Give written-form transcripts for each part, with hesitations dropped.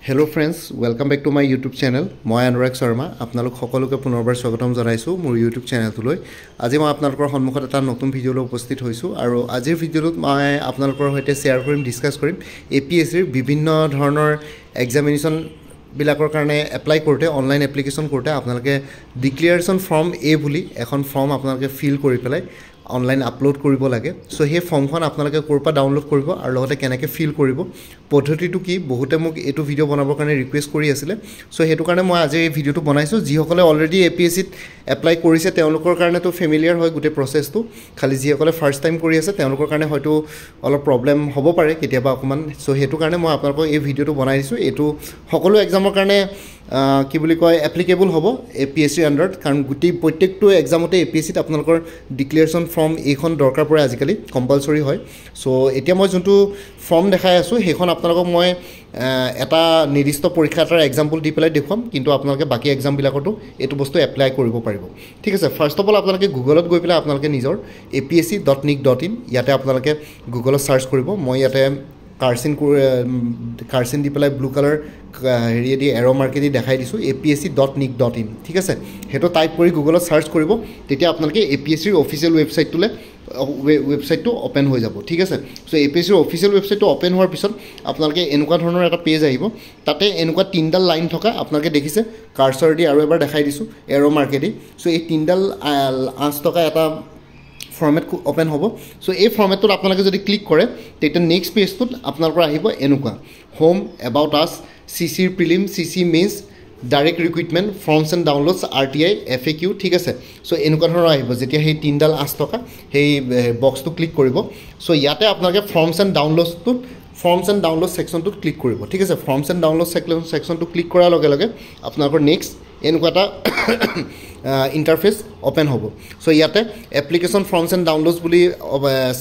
Hello friends, welcome back to my YouTube channel. মই অনুৰাগ শৰ্মা আপোনালোক সকলোকে পুনৰবাৰ স্বাগতম জনাইছো মোৰ YouTube চেনেলটোলৈ। আজি মই আপোনালোকৰ সন্মুখত এটা নতুন ভিডিঅলৈ উপস্থিত হৈছো আৰু আজিৰ ভিডিঅটোত মই আপোনালোকৰ সৈতে শেয়াৰ কৰিম ডিসকাস কৰিম APSC ৰ বিভিন্ন ধৰণৰ এক্সামিনেশন বিলাকৰ কাৰণে এপ্লাই কৰোতে অনলাইন এপ্লিকেশন কৰোতে আপোনালোকে ডিক্লেৰেচন ফৰ্ম A বুলি এখন ফৰ্ম আপোনালোকে ফিল কৰি পেলাই অনলাইন আপলোড কৰিব লাগে সো হে ফৰ্মখন আপোনালোকে কৰপা ডাউনলোড কৰিব আৰু লগতে কেনেকৈ ফিল কৰিব পদ্ধতিটো কি বহুতে মোক এটো ভিডিও বনাবৰ কাৰণে ৰিকুৱেষ্ট কৰি আছিল সো হেতু কাৰণে মই আজি এই ভিডিওটো বনাইছো যিসকলে অলৰেডি APSC ত এপ্লাই কৰিছে তেওঁলোকৰ কাৰণে তো ফেমিলিয়াৰ হয় গুটে প্ৰসেসটো খালি যিসকলে ফাৰ্স্ট টাইম কৰি আছে তেওঁলোকৰ কাৰণে হয়তো অলপ প্ৰবলেম হ'ব পাৰে কেতিয়াবা অকমান সো হেতু কাৰণে মই আপোনালোকক এই ভিডিওটো বনাই দিছো এটো সকলো এক্সামৰ কাৰণে কি বুলি কয় এপ্লিকেবল হ'ব APSC আন্ডাৰত কাৰণ গুটি প্ৰত্যেকটো এক্সামতে APSC ত আপোনালোকৰ ডিক্লেৰেচন ফৰ্ম এইখন দৰকাৰ পৰে আজিকালি কম্পালসৰি হয় সো এতিয়া মই যোনটো ফৰ্ম দেখাই আছো হেখন আপোনালোকক মই এটা নিৰ্দিষ্ট পৰীক্ষা এটাৰ এক্সাম্পল দি পেলাই দেখুৱাম কিন্তু আপোনালোকে বাকি এক্সাম বিলাকতো এটো বস্তু এপ্লাই কৰিব পাৰিব ঠিক আছে ফাৰ্স্ট অফ অল আপোনালোকে গুগলত গৈ পেলাই আপোনালোকে নিজৰ apsc.nic.in ইয়াতে আপোনালোকে গুগলত সাৰ্চ কৰিব মই ইয়াতে কাৰ্সিন দি পেলাই ব্লু কালাৰ হেৰি দি এৰো মাৰ্ক দি দেখাই দিছো apsc.nic.in ঠিক আছে হেটো টাইপ কৰি গুগলত সাৰ্চ কৰিব তেতিয়া আপোনালোকে APSC ৰ অফিচিয়েল ৱেবসাইটটো ওপেন হৈ যাব ঠিক আছে সো APSC ৰ অফিচিয়েল ৱেবসাইটটো ওপেন হোৱাৰ পিছত আপোনালোকে এনেকুৱা ধৰণৰ এটা পেজ আহিব তাতে এনেকুৱা তিনডাল লাইন থকা আপোনালোকে দেখিছে কাৰ্সৰ দি আৰু এবাৰ দেখাই দিছো এৰো মাৰ্ক দি সো এই তিনডাল 8 টকা এটা ফৰ্মেট ওপেন হ'ব সো এই ফৰ্মেটটো আপোনালোকে যদি ক্লিক কৰে তেতিয়া নেক্সট পেজটোত আপোনালোকৰ আহিব এনেকুৱা হোম এবাউট আস CC prelim CC mains direct recruitment forms and downloads RTI FAQ ঠিক আছে সো এনেকুৱা ধৰণৰ আহিব যেতিয়া সেই তিনডাল 8 টকা সেই বক্সটো ক্লিক কৰিব সো ইয়াতে আপোনালোকে ফৰ্মছ এণ্ড ডাউনলোড সেকশনটো ক্লিক কৰিব ঠিক আছে ফৰ্মছ এণ্ড ডাউনলোড সেকশনটো ক্লিক কৰাৰ লগে লগে আপোনালোকৰ নেক্সট এনেকুৱা এটা ইন্টাৰফেস ওপেন হ'ব সো ইয়াতে এপ্লিকেশন ফৰ্মছ এণ্ড ডাউনলোডছ বুলি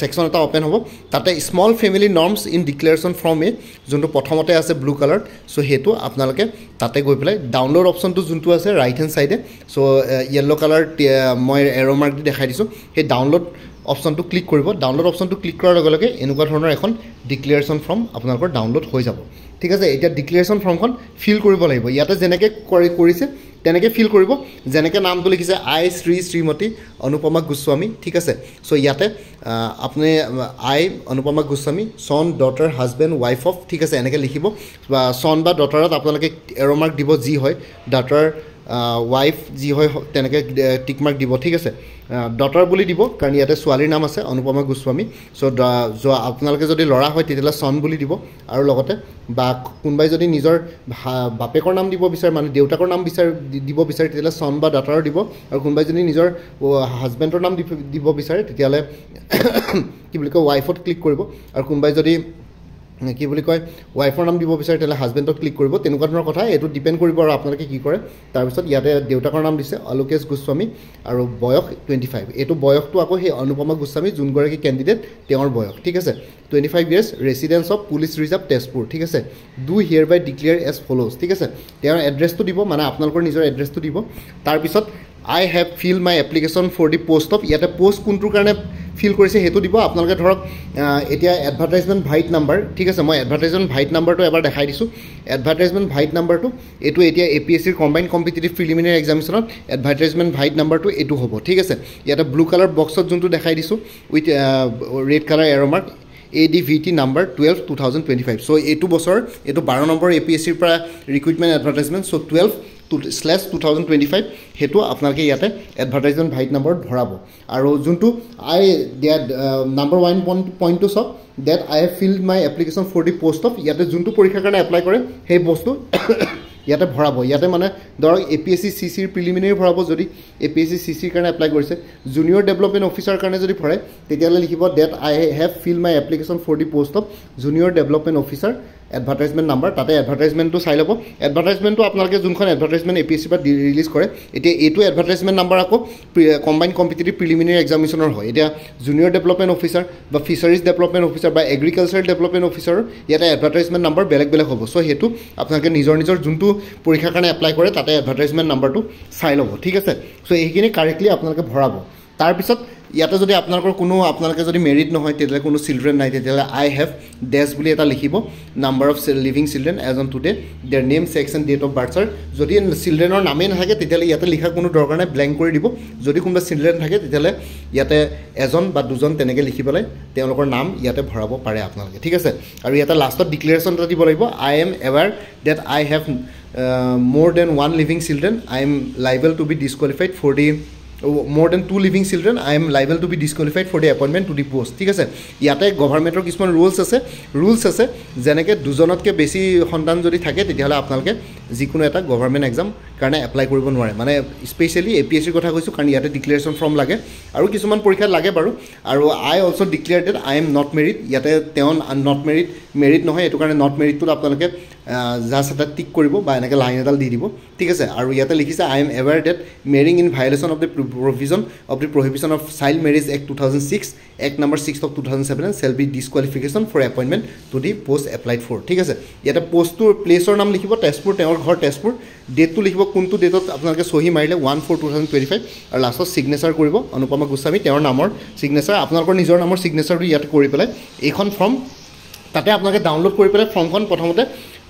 সেকশন এটা ওপেন হ'ব তাতে small family norms in declaration form এ যোনটো প্ৰথমতে আছে ব্লু কালাৰ সো হেতু আপোনালোকে তাতে গৈ পেলাই ডাউনলোড অপশনটো যোনটো আছে ৰাইট হেণ্ড সাইডে সো ইয়েলো কালাৰ মই এৰো মাৰ্ক দি দেখাই দিছো সেই ডাউনলোড অপশনটো ক্লিক কৰিব ডাউনলোড অপশনটো ক্লিক কৰাৰ লগে লগে এনেকুৱা ধৰণৰ এখন ডিক্লেৰেচন ফৰ্ম আপোনালোকৰ ডাউনলোড হৈ যাব ঠিক আছে এতিয়া ডিক্লেৰেচন ফৰ্মখন ফিল কৰিব লাগিব ইয়াতে যেনেকৈ কৰিছে তেনেকৈ ফিল কৰিব যেনেকৈ নামটো লিখিছে আই শ্ৰীমতী অনুপমা গোস্বামী ঠিক আছে সো ইয়াতে আপুনি আই অনুপমা গোস্বামী সন ডটাৰ হাজবেণ্ড ওয়াইফ অফ ঠিক আছে এনেকৈ লিখিব বা সন বা ডটাৰত আপোনালোকে এৰো মাৰ্ক দিব যি হয় ডটাৰ ওয়াইফ যি হয় তেনেকৈ টিক মাৰ্ক দিব ঠিক আছে ডটাৰ বুলি দিব কাৰণ ইয়াতে ছোৱালীৰ নাম আছে অনুপমা গোস্বামী সো আপোনালোকে যদি ল'ৰা হয় তেতিয়ালে সন বুলি দিব আৰু লগতে বা কোনবাই যদি নিজৰ বাপেকৰ নাম দিব বিচাৰে মানে দেউতাকৰ নাম দিব বিচাৰে তেতিয়ালে সন বা ডটাৰ দিব আৰু কোনবাই যদি নিজৰ হাজবেণ্ডৰ নাম দিব বিচাৰে তেতিয়ালে কি বুলি কয় ওয়াইফত ক্লিক কৰিব আৰু কোনবাই যদি কি বুলি কয় ওয়াইফৰ নাম দিব বিচাৰে তেলে হাজবেণ্ডক ক্লিক কৰিব তেনেকুৱা ধৰণৰ কথা এটো ডিপেন্ড কৰিব আৰু আপোনালোকে কি কৰে তাৰ পিছত ইয়াতে দেউতাকৰ নাম দিছে অলোকেশ গোস্বামী আৰু বয়স 25 এটো বয়সটো আকৌ সেই অনুপমা গোস্বামী যোনগৰাকী ক্যান্ডিডেট তেওঁৰ বয়স ঠিক আছে 25 years residence of police reserve Tezpur ঠিক আছে do hereby declare as follows ঠিক আছে তেওঁৰ এড্ৰেছটো দিব মানে আপোনালোকৰ নিজৰ এড্ৰেছটো দিব তাৰ পিছত I have filled my application for the post of ইয়াতে পোষ্ট কোনটোৰ কাৰণে ফিল কৰিছে হেতু দিব আপোনালোকে ধৰক এতিয়া এডভাৰটাইজমেন্ট ভাইট নাম্বাৰ ঠিক আছে মই এডভাৰটাইজমেন্ট ভাইট নাম্বাৰটো এবাৰ দেখাই দিছো এডভাৰটাইজমেন্ট ভাইট নাম্বাৰটো এটো এতিয়া APSC ৰ কম্বাইন্ড কম্পিটিটিভ প্ৰিলিমিনাৰী এক্সামিনেশনত এডভাৰটাইজমেন্ট ভাইট নাম্বাৰটো এটো হ'ব ঠিক আছে ইয়াতে ব্লু কালাৰ বক্সত যোনটো দেখাই দিছো with red colour arrow mark ADVT number 12 2025 so এটো বছৰ এটো 12 নম্বৰ APSC ৰ পৰা ৰিক্ৰুটমেন্ট এডভাৰটাইজমেন্ট so 12/2025 হেতু আপোনালোকে ইয়াতে এডভাৰটাইজমেন্ট ভাইট নম্বৰ ভৰাব আৰু যোনটো আই দেট নাম্বাৰ 1 পইণ্ট টু সব that I have filled my application for the post of ইয়াতে যোনটো পৰীক্ষাৰ কাৰণে এপ্লাই কৰে সেই বস্তু ইয়াতে ভৰাব ইয়াতে মানে ধৰক APSC CC ৰ প্ৰিলিমিনাৰী ভৰাব যদি APSC CC ৰ কাৰণে এপ্লাই কৰিছে জুনিয়ৰ ডেভেলপমেন্ট অফিচাৰ কাৰণে যদি ভৰাই তেতিয়ালে লিখিব that I have filled my application for the post of junior development officer advertisement number তাতে এডভাৰটাইজমেন্টটো চাই লব এডভাৰটাইজমেন্টটো আপোনালোকে যোনখন এডভাৰটাইজমেন্ট APSC পৰা ৰিলিজ কৰে এতিয়া এটো এডভাৰটাইজমেন্ট নাম্বাৰ আকৌ কম্বাইন্ড কম্পিটিটিভ প্ৰিলিমিনাৰী এক্সামিনেশনৰ হয় এতিয়া জুনিয়ৰ ডেভেলপমেন্ট অফিচাৰ বা ফিচাৰিজ ডেভেলপমেন্ট অফিচাৰ বা এগ্ৰিকালচাৰ ডেভেলপমেন্ট অফিচাৰ ইয়াতে এডভাৰটাইজমেন্ট নাম্বাৰ বেলেগ হ'ব সো হেতু আপোনালোকে নিজৰ যোনটো পৰীক্ষাৰ কাৰণে এপ্লাই কৰে তাতে এডভাৰটাইজমেন্ট নাম্বাৰটো চাই লব ঠিক আছে সো এইখিনি কাৰেক্টলি আপোনালোকে ভৰাব তাৰপিছত ইয়াতে যদি আপোনালোকে যদি মেৰিড নহয় তেতিয়াহ'লে কোনো চিলড্ৰেন নাই তেতিয়াহ'লে আই হেভ ডেছ বুলি এটা লিখিব number of living children as on today their name sex and date of বাৰ্থৰ যদি চিলড্ৰেনৰ নামেই নাথাকে তেতিয়াহ'লে ইয়াতে লিখা কোনো দৰকাৰ নাই ব্লেংক কৰি দিব যদি কোনোবা চিলড্ৰেন থাকে তেতিয়াহ'লে ইয়াতে এজন বা দুজন তেনেকৈ লিখি পেলাই তেওঁলোকৰ নাম ইয়াতে ভৰাব পাৰে আপোনালোকে ঠিক আছে আৰু ইয়াতে লাষ্টত ডিক্লেৰেশ্যন এটা দিব লাগিব I am aware that I have more than one living children I am liable to be disqualified for the more than 2 living children I am liable to be disqualified for the appointment to the post ঠিক আছে ইয়াতে গভৰ্ণমেণ্টৰ কিছুমান rules আছে যেনেকৈ দুজনতকৈ বেছি সন্তান যদি থাকে তেতিয়াহ'লে আপোনালোকে যিকোনো এটা গভৰ্ণমেণ্ট এক্সাম কাৰণে এপ্লাই কৰিব নোৱাৰে মানে স্পেচিয়েলি APSCৰ কথা কৈছোঁ কাৰণ ইয়াতে ডিক্লেৰেশ্যন ফৰ্ম লাগে আৰু কিছুমান পৰীক্ষাত লাগে বাৰু আৰু I also' declare that I am not married ইয়াতে তেওঁ নট মেৰিড নহয় এইটো কাৰণে নট মেৰিডটোত আপোনালোকে জাষ্ট এটা টিক কৰিব বা এনেকৈ লাইন এডাল দি দিব ঠিক আছে আৰু ইয়াতে লিখিছে I am aware that marrying in violation of the prohibition of child marriage act 2006 act number 6 of 2007 shall be disqualification for appointment to the post applied for ঠিক আছে ইয়াতে পোষ্টটোৰ প্লেচৰ নাম লিখিব তেজপুৰ তেওঁৰ ঘৰ তেজপুৰ ডেটটো লিখিব কোনটো ডেটত আপোনালোকে চহী মাৰিলে 1/4/2025 আৰু লাষ্টত ছিগনেচাৰ কৰিব অনুপমা গোস্বামী তেওঁৰ নামৰ ছিগনেচাৰ আপোনালোকৰ নিজৰ নামৰ ছিগনেচাৰটো ইয়াতে কৰি পেলাই এইখন ফৰ্ম তাতে আপোনালোকে ডাউনলোড কৰি পেলাই ফৰ্মখন প্ৰথমতে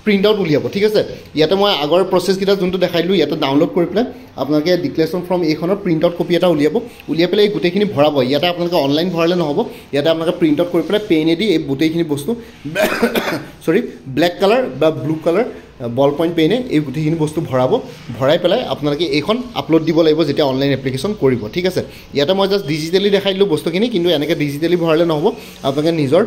প্ৰিণ্ট আউট উলিয়াব ঠিক আছে ইয়াতে মই আগৰ প্ৰচেছকেইটা যোনটো দেখাই দিলোঁ ইয়াতে ডাউনলোড কৰি পেলাই আপোনালোকে ডিক্লেৰেশ্যন ফৰ্ম এইখনৰ প্ৰিণ্ট আউট কপি এটা উলিয়াই পেলাই এই গোটেইখিনি ভৰাব ইয়াতে আপোনালোকে অনলাইন ভৰালে নহ'ব ইয়াতে আপোনালোকে প্ৰিণ্ট আউট কৰি পেলাই পেনেদি এই গোটেইখিনি বস্তু ব্লেক কালাৰ বা ব্লু কালাৰ বল পইণ্ট পেনে এই গোটেইখিনি বস্তু ভৰাই পেলাই আপোনালোকে এইখন আপলোড দিব লাগিব যেতিয়া অনলাইন এপ্লিকেশ্যন কৰিব ঠিক আছে ইয়াতে মই জাষ্ট ডিজিটেলি দেখাই দিলোঁ বস্তুখিনি কিন্তু এনেকৈ ডিজিটেলি ভৰালে নহ'ব আপোনালোকে নিজৰ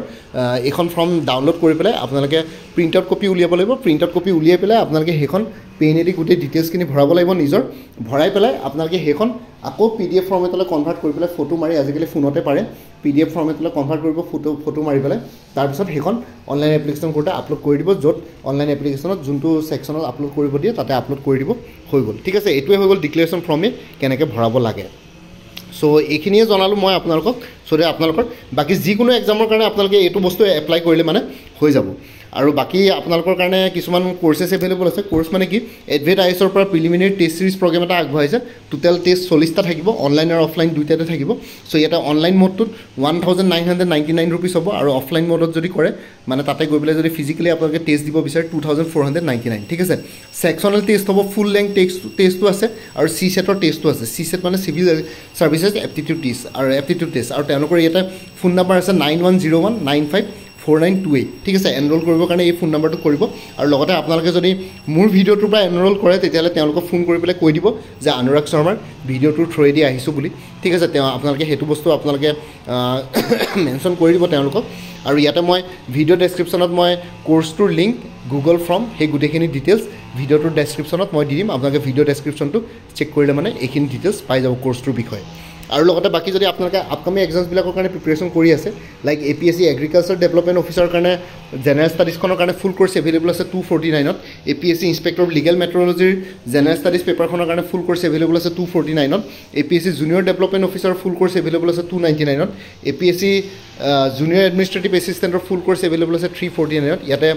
এইখন ফৰ্ম ডাউনলোড কৰি পেলাই আপোনালোকে প্ৰিণ্ট আউট কপি উলিয়াব লাগিব প্ৰিণ্ট আউট কপি উলিয়াই পেলাই আপোনালোকে সেইখন পেনেদি গোটেই ডিটেইলছখিনি ভৰাব লাগিব নিজৰ ভৰাই পেলাই আপোনালোকে সেইখন আকৌ PDF ফৰ্ম এটালৈ কনভাৰ্ট কৰি পেলাই ফটো মাৰি আজিকালি ফোনতে পাৰে PDF ফৰ্ম এটালৈ কনভাৰ্ট কৰিব ফটো মাৰি পেলাই তাৰপিছত সেইখন অনলাইন এপ্লিকেশ্যন কৰোঁতে আপলোড কৰি দিব য'ত অনলাইন এপ্লিকেশ্যনত যোনটো ছেকশ্যনত আপলোড কৰিব দিয়ে তাতে আপলোড কৰি দিব হৈ গ'ল ঠিক আছে এইটোৱে হৈ গ'ল ডিক্লেৰেশ্যন ফৰ্মে কেনেকৈ ভৰাব লাগে চ' এইখিনিয়ে জনালোঁ মই আপোনালোকক আপোনালোকৰ বাকী যিকোনো এক্সামৰ কাৰণে আপোনালোকে এইটো বস্তু এপ্লাই কৰিলে মানে হৈ যাব আৰু বাকী আপোনালোকৰ কাৰণে কিছুমান কোৰ্চেছ এভেইলেবল আছে কোৰ্চ মানে কি এডভেট IASৰ পৰা প্ৰিলিমিনাৰী টেষ্ট চিৰিজ প্ৰগ্ৰেম এটা আগবঢ়াইছে টোটেল টেষ্ট 40টা থাকিব অনলাইন আৰু অফলাইন দুইটাতে থাকিব চ' ইয়াতে অনলাইন মোডটোত 1999 ৰুপিজ হ'ব আৰু অফলাইন মোডত যদি কৰে মানে তাতে গৈ পেলাই যদি ফিজিকেলি আপোনালোকে টেষ্ট দিব বিচাৰে 2499 ঠিক আছে ছেকশ্যনেল টেষ্ট হ'ব ফুল লেংথ টেষ্টটো আছে আৰু CSETৰ টেষ্টটো আছে CSET মানে চিভিল ছাৰ্ভিচেছ এপ্টিটিউড টেষ্ট আৰু তেওঁলোকৰ ইয়াতে ফোন নাম্বাৰ আছে 9101954928 ঠিক আছে এনৰোল কৰিবৰ কাৰণে এই ফোন নাম্বাৰটো কৰিব আৰু লগতে আপোনালোকে যদি মোৰ ভিডিঅ'টোৰ পৰা এনৰোল কৰে তেতিয়াহ'লে তেওঁলোকক ফোন কৰি পেলাই কৈ দিব যে অনুৰাগ শৰ্মাৰ ভিডিঅ'টোৰ থ্ৰুৱেদি আহিছোঁ বুলি ঠিক আছে আপোনালোকে সেইটো বস্তু আপোনালোকে মেনশ্যন কৰি দিব তেওঁলোকক আৰু ইয়াতে মই ভিডিঅ' ডেছক্ৰিপশ্যনত মই কোৰ্চটোৰ লিংক গুগল ফৰ্ম সেই গোটেইখিনি ডিটেইলছ ভিডিঅ'টোৰ ডেছক্ৰিপশ্যনত মই দি দিম আপোনালোকে ভিডিঅ' ডেছক্ৰিপশ্যনটো চেক কৰিলে মানে এইখিনি ডিটেইলছ পাই যাব কোৰ্চটোৰ বিষয়ে আৰু লগতে বাকী যদি আপোনালোকে আপকামিং এক্সামছবিলাকৰ কাৰণে প্ৰিপেৰেশ্যন কৰি আছে লাইক APSC এগ্ৰিকালচাৰ ডেভেলপমেণ্ট অফিচাৰৰ কাৰণে জেনেৰেল ষ্টাডিজখনৰ কাৰণে ফুল কোৰ্চ এভেইলেবল আছে 249ত APSC ইনস্পেক্টৰ লিগেল মেট্ৰলজিৰ জেনেৰেল ষ্টাডিজ পেপাৰখনৰ কাৰণে ফুল কোৰ্চ এভেইলেবল আছে 249ত APSC জুনিয়ৰ ডেভেলপমেণ্ট অফিচাৰৰ ফুল কোৰ্চ এভেইলেবল আছে 299ত APSC জুনিয়ৰ এডমিনিষ্ট্ৰেটিভ এছিষ্টেণ্টৰ ফুল কোৰ্চ এভেইলেবল আছে 349ত ইয়াতে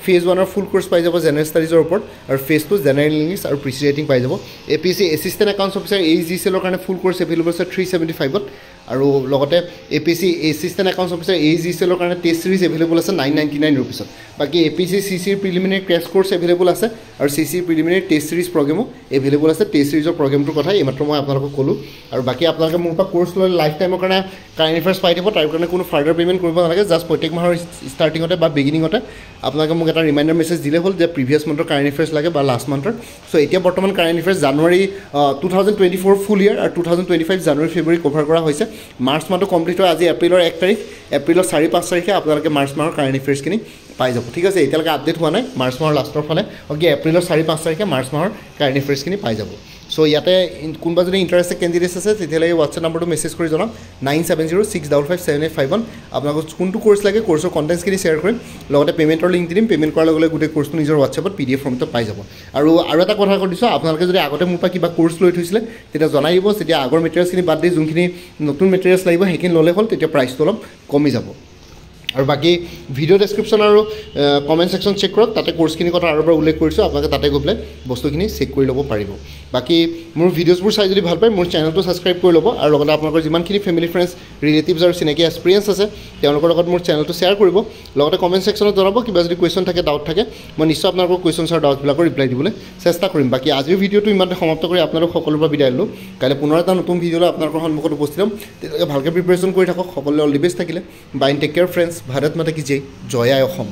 ফেজ 1ৰ ফুল কোৰ্চ পাই যাব জেনেৰেল ষ্টাডিজৰ ওপৰত আৰু ফেজ 2 জেনেৰেল ইংলিছ আৰু প্ৰিচি ৰাইটিং পাই যাব APSC এছিষ্টেণ্ট একাউণ্টছ অফিচাৰ AEGCLৰ কাৰণে ফুল কোৰ্চ এভেইলেবল আছে 375ত আৰু লগতে APSC এছিষ্টেণ্ট একাউণ্টছ অফিচাৰ AEGCLৰ কাৰণে টেষ্ট চিৰিজ এভেইলেবল আছে 999 ৰুপিছত বাকী APSC CCৰ প্ৰিলিমিনাৰী ক্ৰেছ কোৰ্চ এভেইলেবল আছে আৰু CCৰ প্ৰিলিমিনাৰী টেষ্ট চিৰিজ প্ৰগ্ৰেমো এভেইলেবল আছে টেষ্ট চিৰিজৰ প্ৰগ্ৰেমটোৰ কথা এইমাত্ৰ মই আপোনালোকক ক'লোঁ আৰু বাকী আপোনালোকে মোৰ পৰা কোৰ্চ লৈ লাইফ টাইমৰ কাৰণে কাৰেণ্ট এফেয়াৰ্ছ পাই দিব তাৰ কাৰণে কোনো ফাৰ্ডাৰ পে'মেণ্ট কৰিব নালাগে জাষ্ট প্ৰত্যেক মাহৰ ষ্টাৰ্টিঙতে বা বিগিনিঙতে আপোনালোকে মোক এটা ৰিমাইণ্ডাৰ মেছেজ দিলে হ'ল যে প্ৰিভিয়াছ মান্থৰ কাৰেণ্ট এফেয়াৰ্ছ লাগে বা লাষ্ট মান্থৰ চ' এতিয়া বৰ্তমান কাৰেণ্ট এফেয়াৰ্ছ জানুৱাৰী 2024 ফুল ইয়াৰ আৰু 2025 জানুৱাৰী ফেব্ৰুৱাৰী কভাৰ কৰা হৈছে মাৰ্চ মাহটো কমপ্লিট হয় আজি এপ্ৰিলৰ 1 তাৰিখ এপ্ৰিলৰ 4-5 তাৰিখে আপোনালোকে মাৰ্চ মাহৰ কাৰেণ্ট এফেয়াৰ্ছখিনি পাই যাব ঠিক আছে এতিয়ালৈকে আপডেট হোৱা নাই মাৰ্চ মাহৰ লাষ্টৰ ফালে অ'কে এপ্ৰিলৰ 4-5 তাৰিখে মাৰ্চ মাহৰ কাৰেণ্ট এফেয়াৰ্ছখিনি পাই যাব চ' ইয়াতে কোনোবা যদি ইণ্টাৰেষ্টেড কেণ্ডিডেটছ আছে তেতিয়াহ'লে এই হোৱাটছএপ নাম্বাৰটো মেছেজ কৰি জনাম 9706557851 আপোনালোকক কোনটো কোৰ্চ লাগে কোৰ্চৰ কণ্টেণ্টছখিনি শ্বেয়াৰ কৰিম লগতে পে'মেণ্টৰ লিংক দি দিম পে'মেণ্ট কৰাৰ লগে লগে গোটেই কোৰ্চটো নিজৰ হোৱাটছএপত PDF ফৰ্মটো পাই যাব আৰু এটা কথা কৈ দিছোঁ আপোনালোকে যদি আগতে মোৰ পৰা কিবা কোৰ্চ লৈ থৈছিলে তেতিয়া জনাই দিব তেতিয়া আগৰ মেটেৰিয়েলছখিনি বাদ দি যোনখিনি নতুন মেটেৰিয়েলছ লাগিব সেইখিনি ল'লে হ'ল তেতিয়া প্ৰাইচটো অলপ কমি যাব আৰু বাকী ভিডিঅ' ডেছক্ৰিপশ্যন আৰু কমেণ্ট ছেকশ্যন চেক কৰক তাতে কোৰ্চখিনিৰ কথা আৰু এবাৰ উল্লেখ কৰিছোঁ আপোনালোকে তাতে গৈ পেলাই বস্তুখিনি চেক কৰি ল'ব পাৰিব বাকী মোৰ ভিডিঅ'ছবোৰ চাই যদি ভাল পায় মোৰ চেনেলটো ছাবস্ক্ৰাইব কৰি ল'ব আৰু লগতে আপোনালোকৰ যিমানখিনি ফেমিলি ফ্ৰেণ্ডছ ৰিলেটিভছ আৰু চিনাকি এক্সপিৰিয়েঞ্চ আছে তেওঁলোকৰ লগত মোৰ চেনেলটো শ্বেয়াৰ কৰিব লগতে কমেণ্ট ছেকশ্যনত জনাব কিবা যদি কুৱেশ্যন থাকে ডাউট থাকে মই নিশ্চয় আপোনালোকৰ কুৱেশ্যনছ আৰু ডাউটবিলাকৰ ৰিপ্লাই দিবলৈ চেষ্টা কৰিম বাকী আজিৰ ভিডিঅ'টো ইমানতে সমাপ্ত কৰি আপোনালোক সকলোৰে পৰা বিদায় ল'লোঁ কাইলৈ পুনৰ এটা নতুন ভিডিঅ'লৈ আপোনালোকৰ সন্মুখত উপস্থিত হ'ম তেতিয়ালৈকে ভালকৈ প্ৰিপেৰেশ্যন কৰি থাকক সকলোৱে অল দি বেষ্ট থাকিলে bye take care friends Bharat মাতা কি জয় আই অসম